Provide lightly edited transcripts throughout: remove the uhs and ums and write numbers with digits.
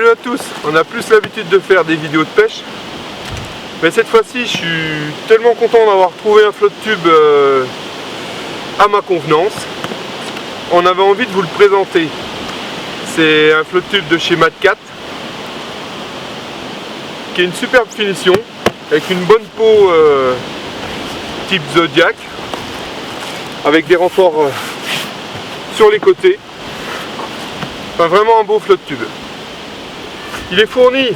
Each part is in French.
Salut à tous. On a plus l'habitude de faire des vidéos de pêche, mais cette fois-ci je suis tellement content d'avoir trouvé un flotte tube à ma convenance. On avait envie de vous le présenter. C'est un flotte tube de chez Matcat qui a une superbe finition avec une bonne peau type Zodiac, avec des renforts sur les côtés. Enfin, vraiment un beau flotte tube. Il est fourni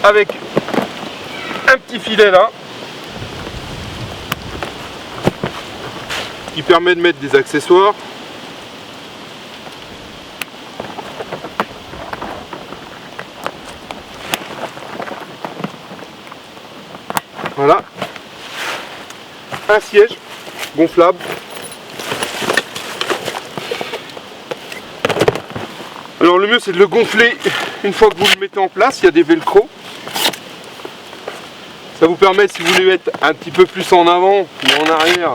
avec un petit filet là qui permet de mettre des accessoires. Voilà. Un siège gonflable. Alors le mieux c'est de le gonfler une fois que vous le mettez en place. Il y a des velcro. Ça vous permet, si vous voulez mettre un petit peu plus en avant ou en arrière,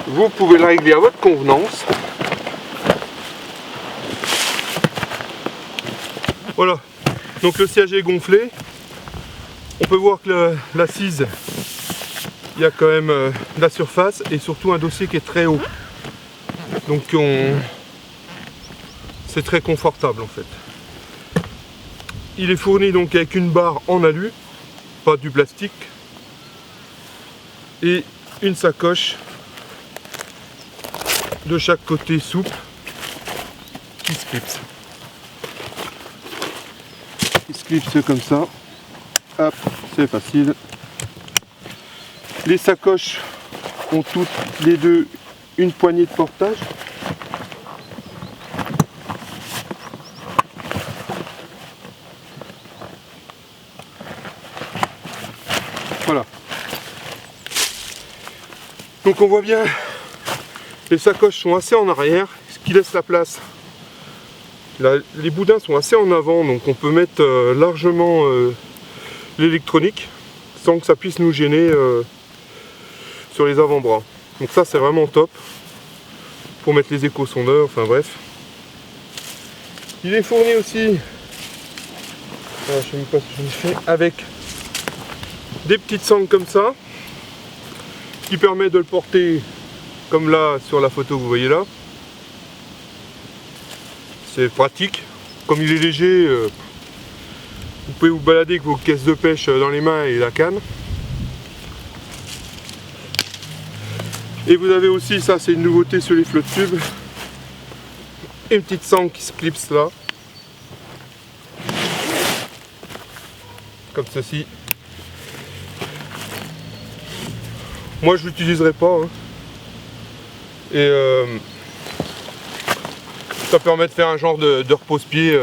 vous pouvez le régler à votre convenance. Voilà, donc le siège est gonflé. On peut voir que l'assise, il y a quand même de la surface et surtout un dossier qui est très haut. Donc c'est très confortable en fait. Il est fourni donc avec une barre en alu, pas du plastique, et une sacoche de chaque côté souple qui se clipse. Il se clipse comme ça. Hop, c'est facile. Les sacoches ont toutes les deux une poignée de portage. Voilà. Donc on voit bien, les sacoches sont assez en arrière, ce qui laisse la place. Là, les boudins sont assez en avant, donc on peut mettre largement l'électronique sans que ça puisse nous gêner sur les avant-bras. Donc ça c'est vraiment top pour mettre les échosondeurs, enfin bref. Il est fourni aussi, je ne sais pas si je le fais, avec des petites sangles comme ça qui permet de le porter comme là sur la photo que vous voyez là. C'est pratique, comme il est léger, vous pouvez vous balader avec vos caisses de pêche dans les mains et la canne. Et vous avez aussi, ça c'est une nouveauté sur les flotte tubes, une petite sangle qui se clipse là, comme ceci. Moi je l'utiliserai pas, hein. Et ça permet de faire un genre de repose-pied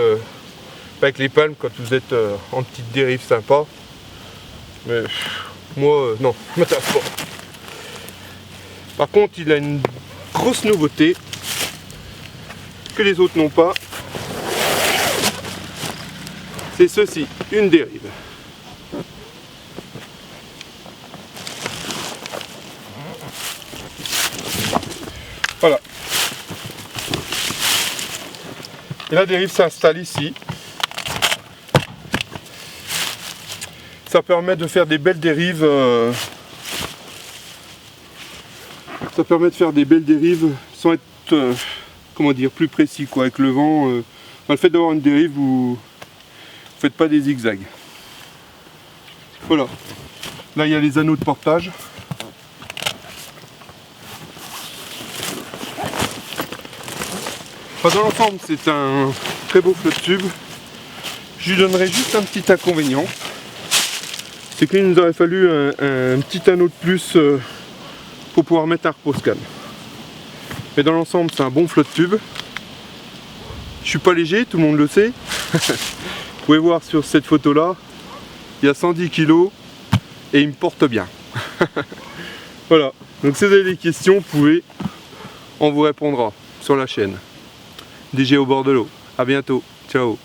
avec les palmes quand vous êtes en petite dérive sympa. Mais moi non, je m'intéresse pas. Par contre il a une grosse nouveauté que les autres n'ont pas. C'est ceci, une dérive. Voilà. Et la dérive s'installe ici. Ça permet de faire des belles dérives. Ça permet de faire des belles dérives sans être, comment dire, plus précis quoi. Avec le vent, le fait d'avoir une dérive, vous ne faites pas des zigzags. Voilà. Là il y a les anneaux de portage. Enfin, dans l'ensemble, c'est un très beau flotte tube. Je lui donnerai juste un petit inconvénient. C'est qu'il nous aurait fallu un petit anneau de plus pour pouvoir mettre un repose-canne. Mais dans l'ensemble, c'est un bon flotte tube. Je suis pas léger, tout le monde le sait. Vous pouvez voir sur cette photo-là, il y a 110 kg et il me porte bien. Voilà. Donc si vous avez des questions, vous pouvez, on vous répondra sur la chaîne. DG au bord de l'eau. A bientôt. Ciao.